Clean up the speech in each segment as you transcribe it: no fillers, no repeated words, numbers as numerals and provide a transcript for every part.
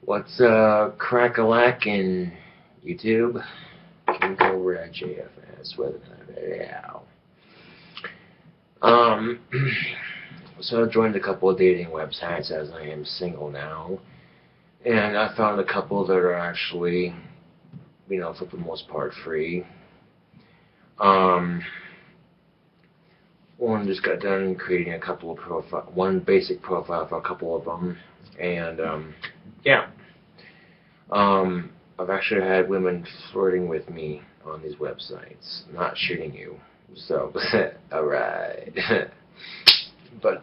What's crack-a-lackin' YouTube? KingCobraJFS. Yeah. Um, so I joined a couple of dating websites as I am single now, and I found a couple that are actually, for the most part free. One just got done creating a couple of one basic profile for a couple of them, and yeah. I've actually had women flirting with me on these websites. Not shooting you. So, alright. But,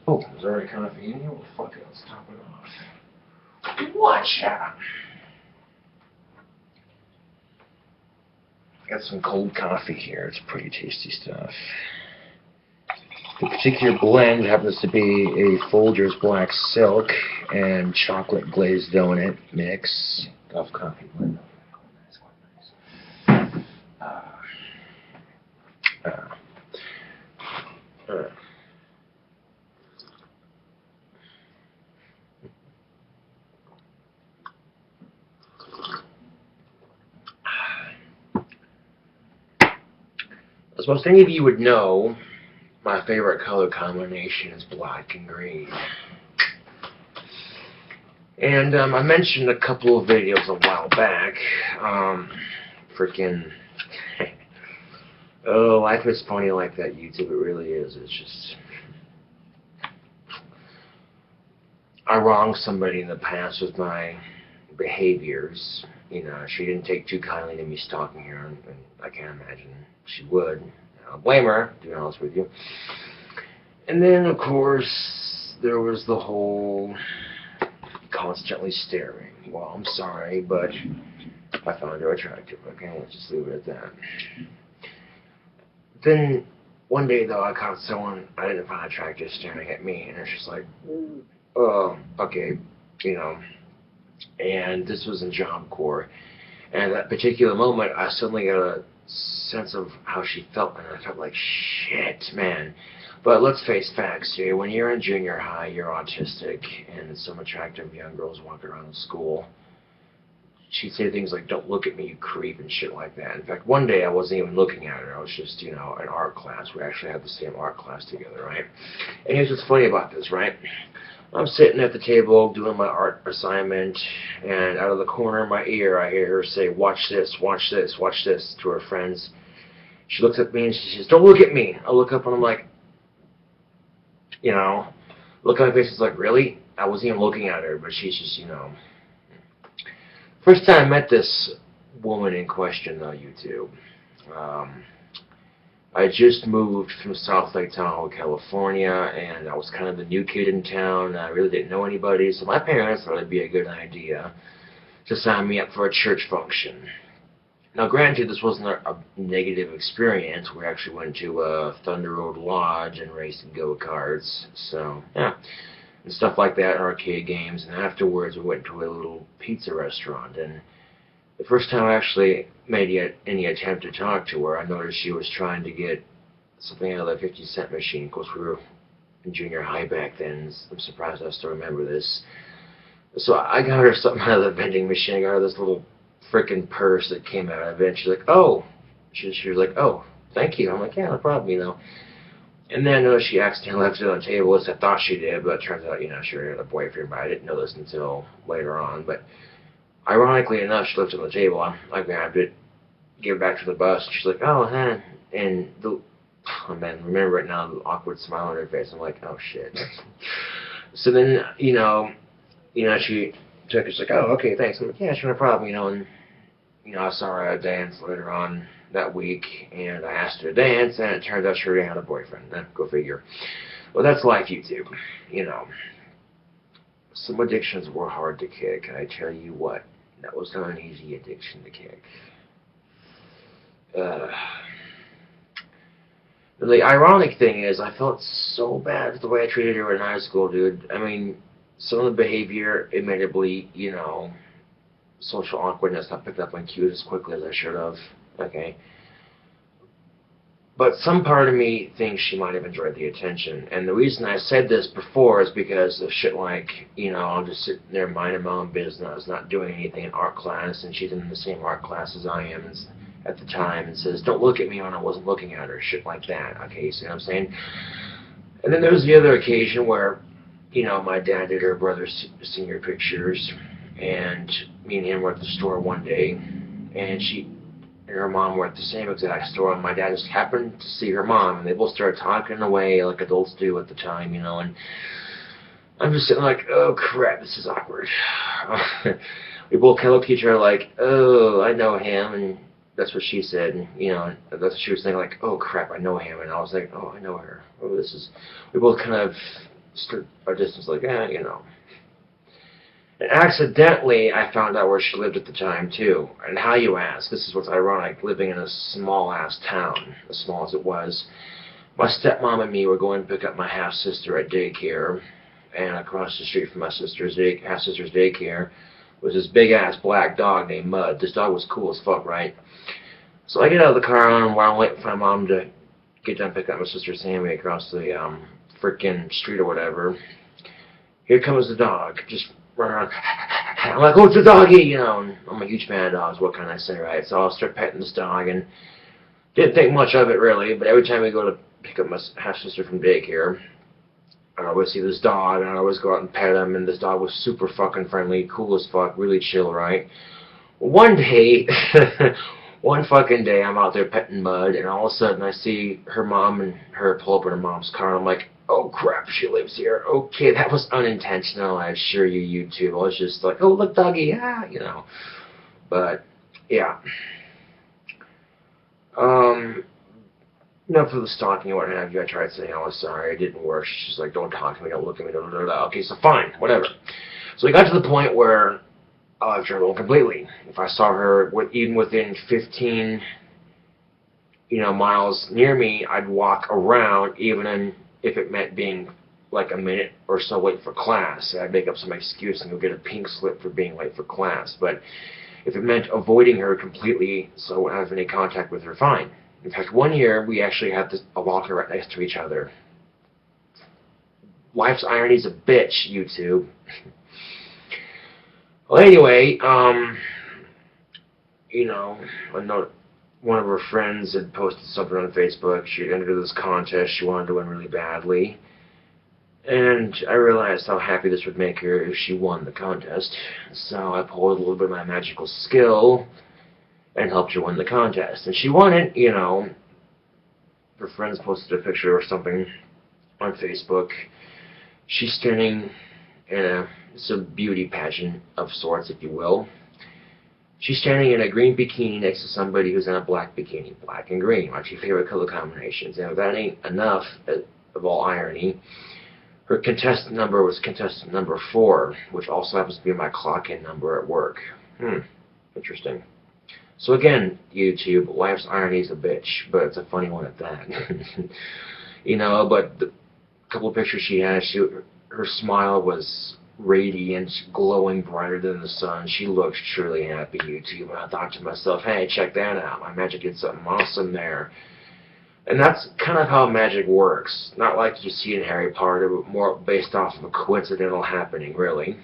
oh, is there any coffee in here? Well, fuck it, let's top it off. Watch out! Got some cold coffee here. It's pretty tasty stuff. The particular blend happens to be a Folgers Black Silk and chocolate glazed donut mix of coffee blend. As most any of you would know, my favorite color combination is black and green. And I mentioned a couple of videos a while back. Freaking. Oh, life is funny like that, YouTube. It really is. It's just. I wronged somebody in the past with my behaviors. She didn't take too kindly to me stalking her, and I can't imagine she would. I don't blame her, to be honest with you. And then, of course, there was the whole constantly staring. Well, I'm sorry, but I found her attractive. Okay, let's just leave it at that. Then, one day, though, I caught someone I didn't find attractive staring at me, and it's just like, oh, okay, And this was in Job Corps. And at that particular moment, I suddenly got a sense of how she felt, and I felt like, shit, man. But let's face facts here. When you're in junior high, you're autistic, and some attractive young girls walk around the school. She'd say things like, don't look at me, you creep, and shit like that. In fact, one day I wasn't even looking at her. I was just, in art class. We actually had the same art class together, right? And here's what's funny about this, right? I'm sitting at the table doing my art assignment, and out of the corner of my ear, I hear her say, watch this, watch this, watch this, to her friends. She looks at me and she says, don't look at me. I look up and I'm like, look at my face, it's like, really? I wasn't even looking at her, but she's just, First time I met this woman in question, though, YouTube. I just moved from South Lake Tahoe, California, and I was kind of the new kid in town. I really didn't know anybody, so my parents thought it'd be a good idea to sign me up for a church function. Now, granted, this wasn't a negative experience. We actually went to a Thunder Road Lodge and raced in go-karts, so, yeah, and stuff like that, arcade games, and afterwards we went to a little pizza restaurant, and the first time I actually made any attempt to talk to her, I noticed she was trying to get something out of the 50-cent machine. Of course, we were in junior high back then. I'm surprised I still remember this. So I got her something out of the vending machine. I got her this little frickin' purse that came out of it. And she's like, oh. She was like, oh, thank you. I'm like, yeah, no problem, And then she accidentally left it on the table. At least I thought she did, but it turns out, she had a boyfriend, but I didn't know this until later on. But ironically enough, she left it on the table. I grabbed it, gave it back to the bus. She's like, oh, huh. And oh man, remember it now, the awkward smile on her face. I'm like, oh shit. So then, she took it. She's like, oh, okay, thanks. I'm like, yeah, sure, no problem, and, I saw her at a dance later on that week, and I asked her to dance, and it turns out she already had a boyfriend. Go figure. Well, that's life, YouTube. Some addictions were hard to kick, and I tell you what, that was not an easy addiction to kick. The ironic thing is, I felt so bad with the way I treated her in high school, dude. I mean, some of the behavior, admittedly, social awkwardness, not picked up on cues as quickly as I should have. Okay. But some part of me thinks she might have enjoyed the attention. And the reason I said this before is because of shit like, I'm just sitting there minding my own business, not doing anything in art class, and she's in the same art class as I am at the time, and says, don't look at me when I wasn't looking at her, shit like that. Okay, you see what I'm saying? And then there was the other occasion where, my dad did her brother's senior pictures, and me and him were at the store one day, and she and her mom were at the same exact store, and my dad just happened to see her mom, and they both started talking away like adults do at the time, and I'm just sitting like, oh crap, this is awkward. We both kind of looked at each other like, oh, I know him, and that's what she said, and that's what she was saying, like, oh crap, I know him, and I was like, oh, I know her. Oh, we both kind of stood our distance like, And accidentally, I found out where she lived at the time, too. And how, you ask? This is what's ironic, living in a small-ass town, as small as it was. My stepmom and me were going to pick up my half-sister at daycare, and across the street from my half-sister's daycare was this big-ass black dog named Mud. This dog was cool as fuck, right? So I get out of the car, and while I'm waiting for my mom to get done picking up my sister Sammy across the frickin' street or whatever, here comes the dog, just run around. I'm like, oh, it's a doggy, and I'm a huge fan of dogs, what can I say, right? So I'll start petting this dog, and didn't think much of it, really, but every time we go to pick up my half-sister from daycare, I'd always see this dog, and I'd always go out and pet him, and this dog was super fucking friendly, cool as fuck, really chill, right? One day, one fucking day, I'm out there petting Mud, and all of a sudden I see her mom and her pull up in her mom's car, and I'm like, oh crap, she lives here. Okay, that was unintentional, I assure you, YouTube. I was just like, oh, look, doggy, But, yeah. Enough of the stalking and what have you. I tried saying I was sorry, it didn't work. She's like, don't talk to me, don't look at me, Okay, so fine, whatever. So we got to the point where I left her alone completely. If I saw her even within 15, miles near me, I'd walk around, even if it meant being like a minute or so late for class. I'd make up some excuse and go get a pink slip for being late for class. But if it meant avoiding her completely so I wouldn't have any contact with her, fine. In fact, one year we actually had a locker right next to each other. Life's irony's a bitch, YouTube. Well, anyway, I know one of her friends had posted something on Facebook. She had entered this contest she wanted to win really badly. And I realized how happy this would make her if she won the contest. So I pulled a little bit of my magical skill and helped her win the contest. And she won it, Her friends posted a picture or something on Facebook. She's standing in it's a beauty pageant of sorts, if you will. She's standing in a green bikini next to somebody who's in a black bikini. Black and green, my two favorite color combinations. And if that ain't enough of all irony, her contestant number was contestant number 4, which also happens to be my clock-in number at work. Interesting. So again, YouTube, life's irony is a bitch, but it's a funny one at that. But the couple of pictures she had, her smile was radiant, glowing brighter than the sun. She looked truly happy, YouTube. And I thought to myself, hey, check that out. My magic did something awesome there. And that's kind of how magic works. Not like you see in Harry Potter, but more based off of a coincidental happening, really.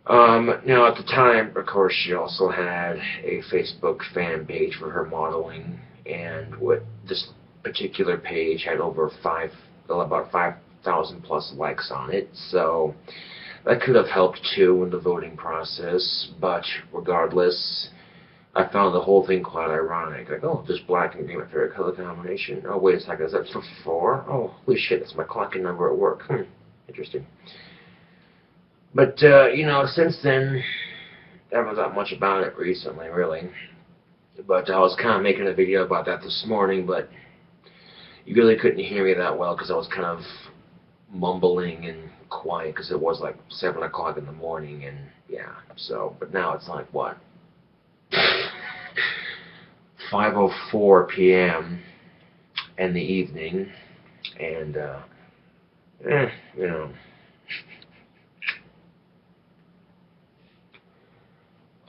Now, at the time, of course, she also had a Facebook fan page for her modeling, and this particular page had about 5,000 plus likes on it, so that could have helped too in the voting process. But regardless, I found the whole thing quite ironic. Like, oh, this black and green, my favorite color combination. Oh, wait a second, is that for 4? Oh, holy shit, that's my clock-in number at work. Interesting. But, since then, I haven't thought much about it recently, really. But I was kind of making a video about that this morning, but you really couldn't hear me that well because I was kind of mumbling and quiet because it was like 7 o'clock in the morning, and yeah, so, but now it's like, what? 5:04 p.m. in the evening, and,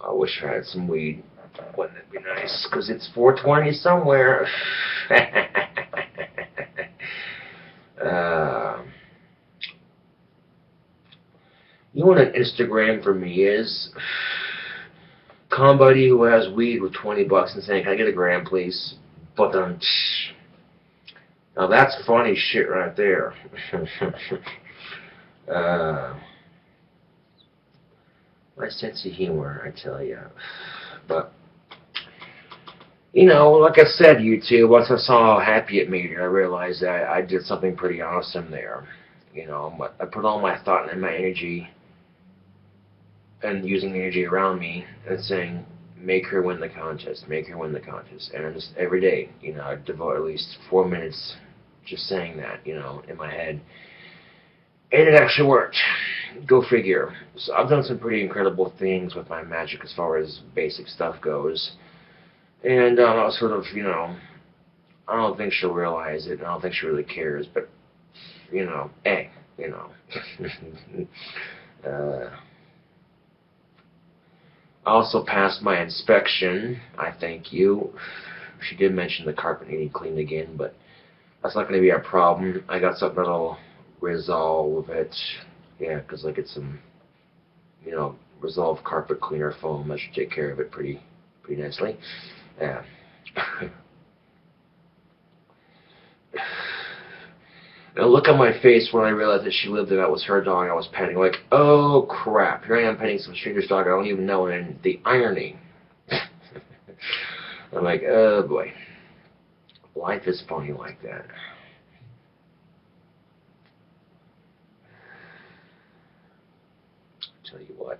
I wish I had some weed. Wouldn't it be nice? Because it's 420 somewhere. You know what an Instagram for me is? Somebody who has weed with 20 bucks and saying, "Can I get a gram, please?" But now that's funny shit right there. My sense of humor, I tell you. But you know, like I said, YouTube, once I saw how happy it made her, I realized that I did something pretty awesome there. You know, I put all my thought and my energy and using the energy around me and saying, make her win the contest, make her win the contest. And just every day, you know, I devote at least 4 minutes just saying that, you know, in my head. And it actually worked. Go figure. So I've done some pretty incredible things with my magic as far as basic stuff goes. And I was sort of, you know, I don't think she'll realize it. I don't think she really cares. But, you know, hey, you know. I also passed my inspection. I thank you. She did mention the carpet needing cleaned again, but that's not going to be a problem. I got something that'll resolve it. Yeah, because I get some, you know, resolve carpet cleaner foam. That should take care of it pretty nicely. Yeah. And look on my face when I realized that she lived there. That was her dog I was petting. Like, oh crap! Here I am petting some stranger's dog I don't even know. And the irony. I'm like, oh boy, life is funny like that. Tell you what.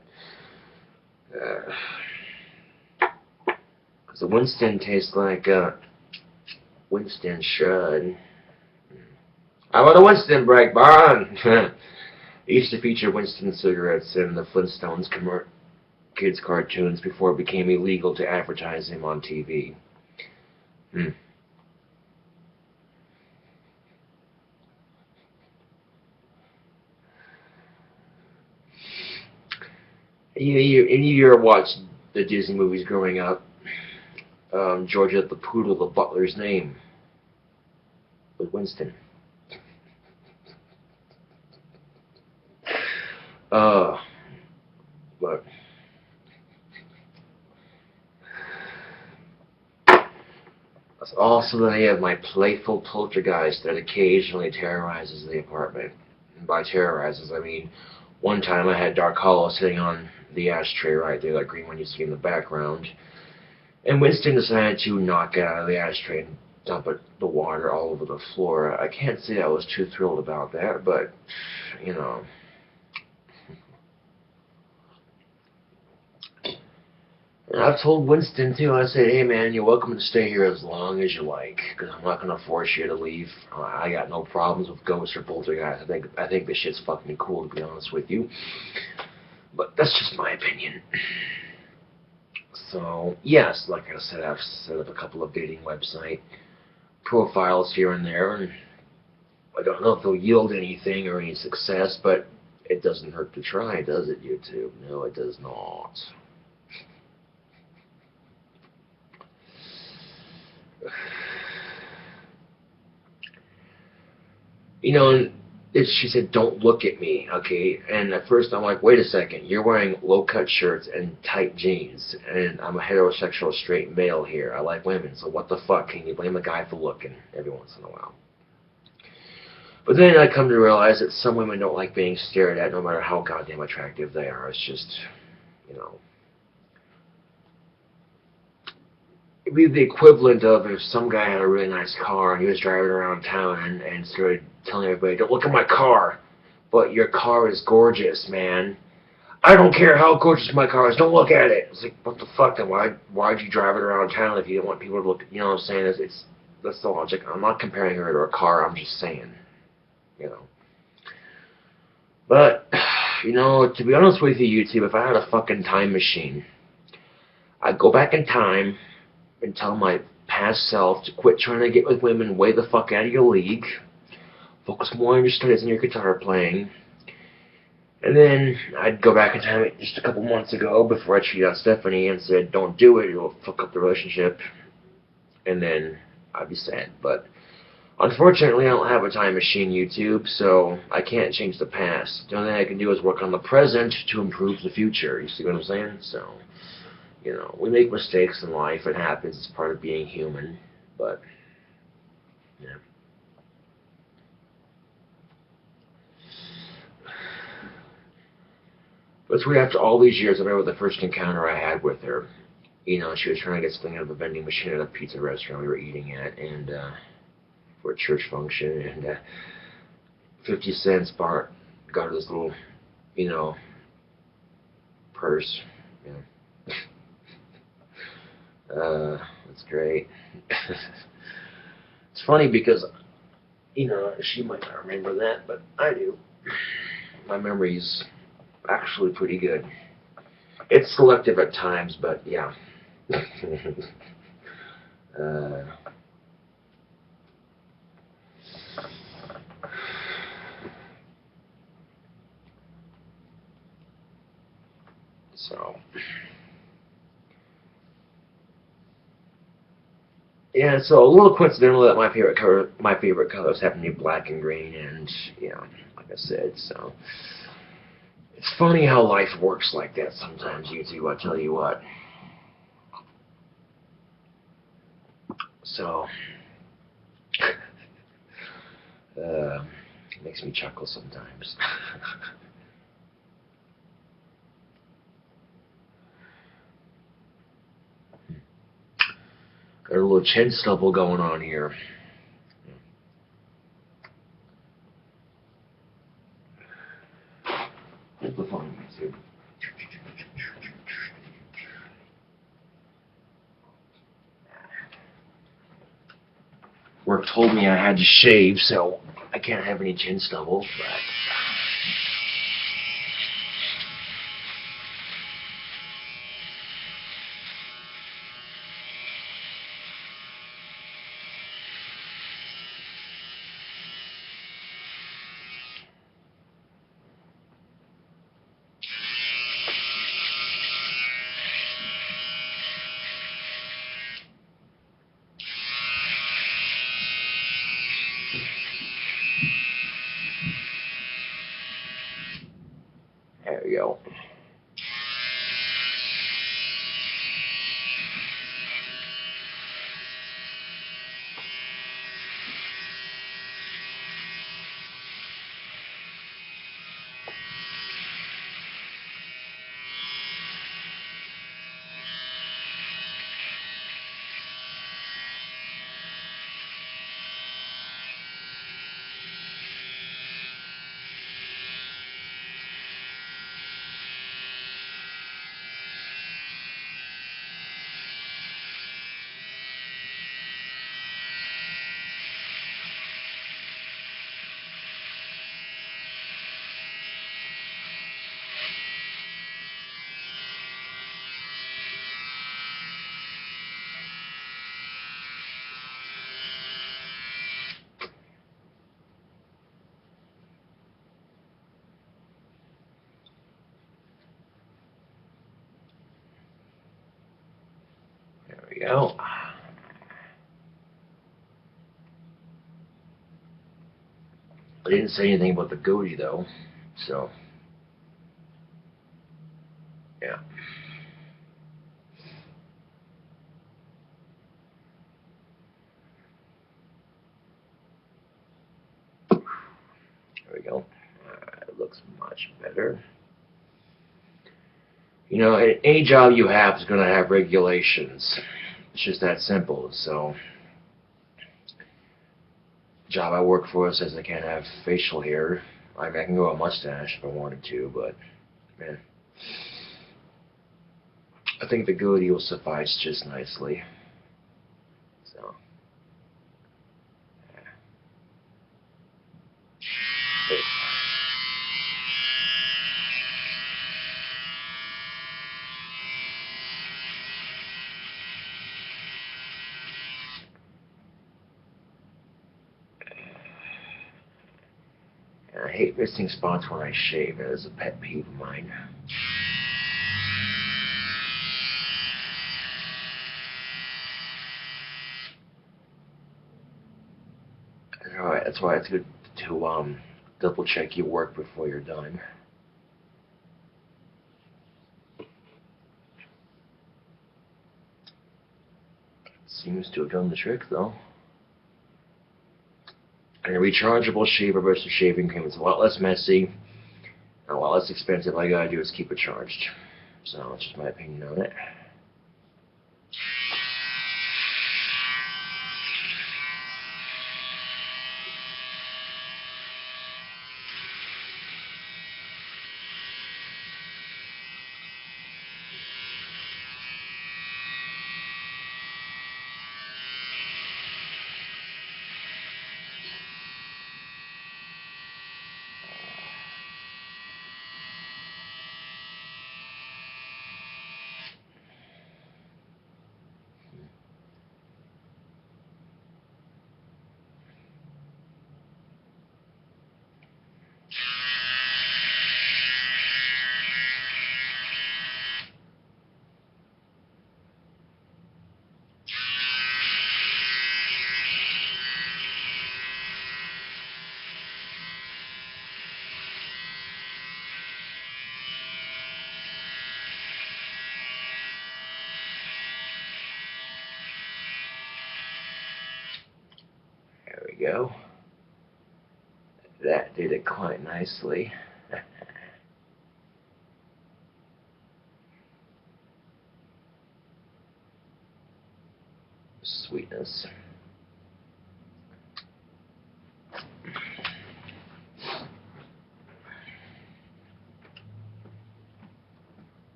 Because the Winston tastes like Winston should. How about a Winston break, Baron? It used to feature Winston cigarettes in the Flintstones kids cartoons before it became illegal to advertise them on TV. Any of you ever watched the Disney movies growing up? Georgia the Poodle, the butler's name was Winston. But that's also the name of my playful poltergeist that occasionally terrorizes the apartment. And by terrorizes, I mean one time I had Dark Hollow sitting on the ashtray right there, that green one you see in the background, and Winston decided to knock it out of the ashtray and dump the water all over the floor. I can't say I was too thrilled about that, but you know. And I've told Winston, too, I said, hey, man, you're welcome to stay here as long as you like, because I'm not going to force you to leave. I got no problems with ghosts or poltergeists. I think this shit's fucking cool, to be honest with you. But that's just my opinion. So, yes, like I said, I've set up a couple of dating website profiles here and there, and I don't know if they'll yield anything or any success, but it doesn't hurt to try, does it, YouTube? No, it does not. You know, she said, don't look at me, okay? And at first I'm like, wait a second, you're wearing low-cut shirts and tight jeans, and I'm a heterosexual straight male here. I like women, so what the fuck? Can you blame a guy for looking every once in a while? But then I come to realize that some women don't like being stared at no matter how goddamn attractive they are. It's just, you know. It'd be the equivalent of if some guy had a really nice car and he was driving around town and started telling everybody, don't look at my car, but your car is gorgeous, man. I don't care how gorgeous my car is, don't look at it. It's like, what the fuck, then why'd you drive it around town if you didn't want people to look, you know what I'm saying? That's the logic. I'm not comparing her to a car, I'm just saying, you know. But, you know, to be honest with you, YouTube, if I had a fucking time machine, I'd go back in time and tell my past self to quit trying to get with women way the fuck out of your league, focus more on your studies and your guitar playing, And then I'd go back in time just a couple months ago before I cheated on Stephanie and said, don't do it, it'll fuck up the relationship. And then I'd be sad. But unfortunately, I don't have a time machine, YouTube, so I can't change the past. The only thing I can do is work on the present to improve the future. You see what I'm saying? So, you know, we make mistakes in life. It happens. It's part of being human. But, yeah. But it's weird, after all these years, I remember the first encounter I had with her. You know, she was trying to get something out of a vending machine at a pizza restaurant we were eating at, and for a church function, and 50 cents Bart got her this little, you know, purse. Yeah. That's great. It's funny because, you know, she might not remember that, but I do. My memory's actually pretty good. It's selective at times, but yeah. So, yeah, so a little coincidental that my favorite colors happen to be black and green, and yeah, like I said, so it's funny how life works like that sometimes, YouTube. I tell you what. So, it makes me chuckle sometimes. Got a little chin stubble going on here. Hold the phone, YouTube. Work told me I had to shave, so I can't have any chin stubble, but there we go. There we go. I didn't say anything about the goatee though, so yeah. There we go. It looks much better. You know, any job you have is going to have regulations. It's just that simple. So, the job I work for says I can't have facial hair. I mean, I can grow a mustache if I wanted to, but man, I think the goatee will suffice just nicely. So, yeah. I hate missing spots when I shave. That is a pet peeve of mine. Alright, that's why it's good to double check your work before you're done. Seems to have done the trick though. And a rechargeable shaver versus shaving cream is a lot less messy and a lot less expensive. All you gotta do is keep it charged. So that's just my opinion on it. There we go. That did it quite nicely. Sweetness.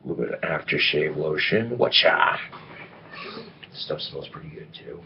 A little bit of aftershave lotion. Watcha! This stuff smells pretty good too.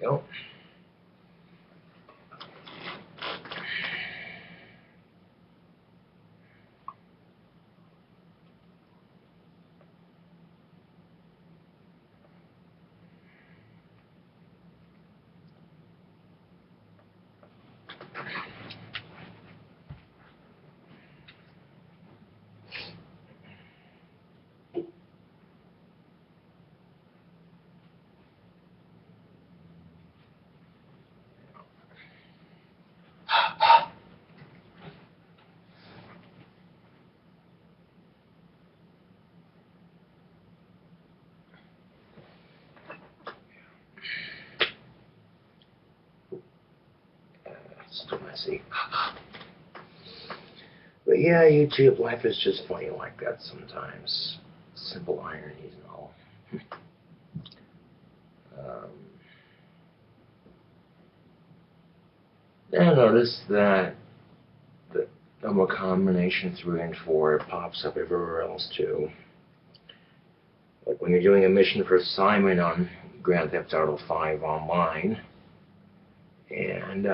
Go. Still messy. But yeah, YouTube, life is just funny like that sometimes. Simple ironies and all. I noticed that the number combination 3 and 4 pops up everywhere else too. Like when you're doing a mission for Simon on Grand Theft Auto 5 online, and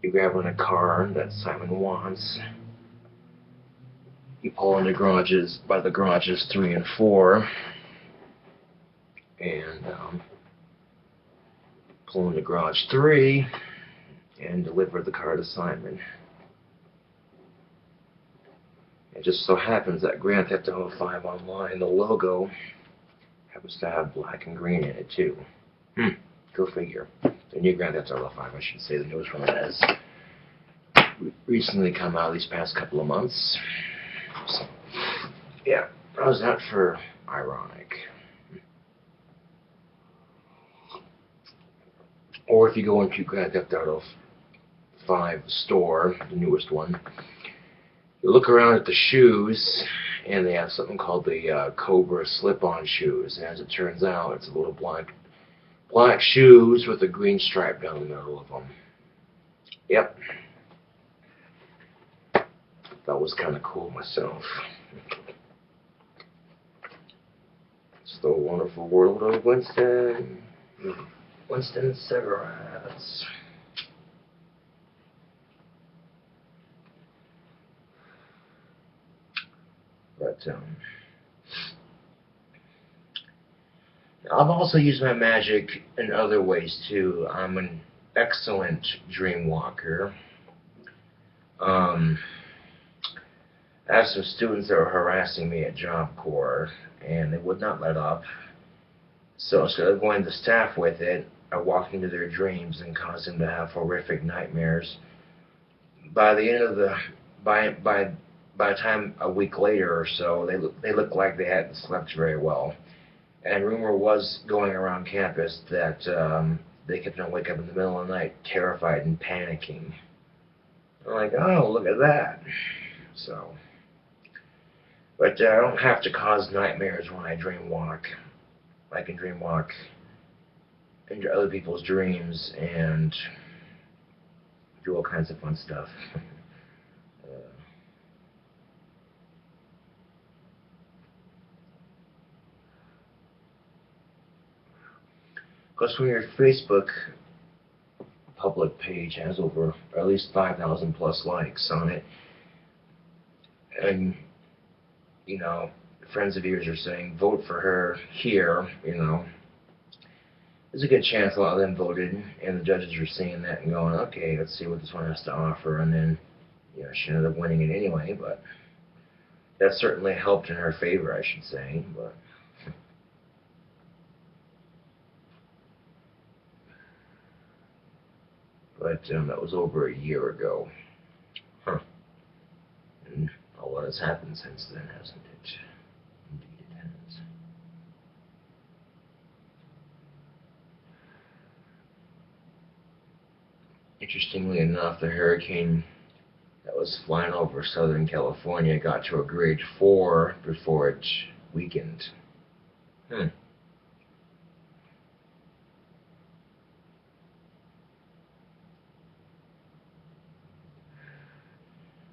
you're grabbing a car that Simon wants. You pull into garages, by the garages 3 and 4, and pull into garage 3 and deliver the car to Simon. It just so happens that Grand Theft Auto 5 Online, the logo happens to have black and green in it too. Go figure. The new Grand Theft Auto 5, I should say, the newest one has recently come out these past couple of months. So, yeah, how's that for ironic? Or if you go into Grand Theft Auto 5 store, the newest one, you look around at the shoes, and they have something called the Cobra slip-on shoes. And as it turns out, it's a little black shoes with a green stripe down the middle of them. Yep. That was kind of cool myself. It's the wonderful world of Winston Cigarettes. But I've also used my magic in other ways too. I'm an excellent dream walker. I have some students that were harassing me at Job Corps, and they would not let up. So instead of going to staff with it, I walked into their dreams and caused them to have horrific nightmares. By the end of the by the time a week later or so, they looked like they hadn't slept very well. And rumor was going around campus that they kept on waking up in the middle of the night, terrified and panicking. I'm like, oh, look at that. So, but I don't have to cause nightmares when I dream walk. I can dream walk into other people's dreams and do all kinds of fun stuff. Because when your Facebook public page has over at least 5,000 plus likes on it, and you know, friends of yours are saying vote for her here, you know, there's a good chance a lot of them voted, and the judges are seeing that and going, okay, let's see what this one has to offer, and then, you know, she ended up winning it anyway. But that certainly helped in her favor, I should say. But that was over a year ago. Huh. And a lot has happened since then, hasn't it? Indeed it has. Interestingly enough, the hurricane that was flying over Southern California got to a grade 4 before it weakened.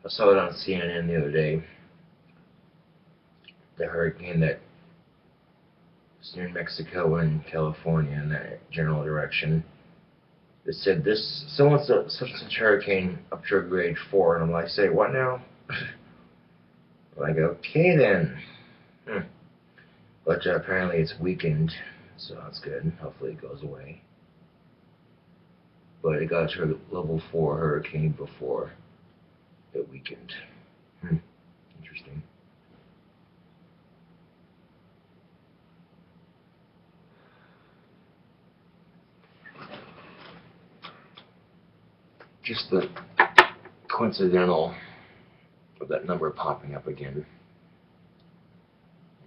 I saw it on CNN the other day. The hurricane that was near Mexico and California in that general direction. It said this such hurricane up to a grade 4, and I'm like, say what now? I'm like, okay then. But apparently it's weakened, so that's good. Hopefully it goes away. But it got to a level 4 hurricane before it weakened. Interesting. Just the coincidental of that number popping up again.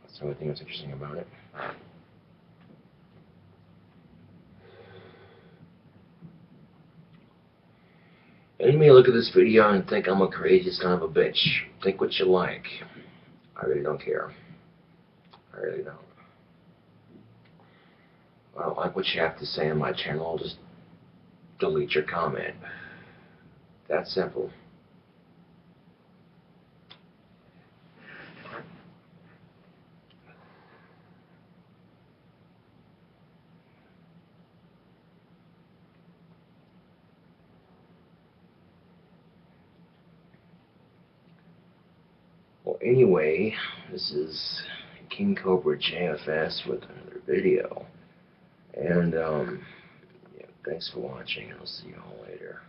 That's the only thing that's interesting about it. And you may look at this video and think I'm a crazy son of a bitch. Think what you like. I really don't care. I really don't. If I don't like what you have to say on my channel, I'll just delete your comment. That simple. Well, anyway, this is KingCobraJFS with another video. And, yeah, thanks for watching, and I'll see you all later.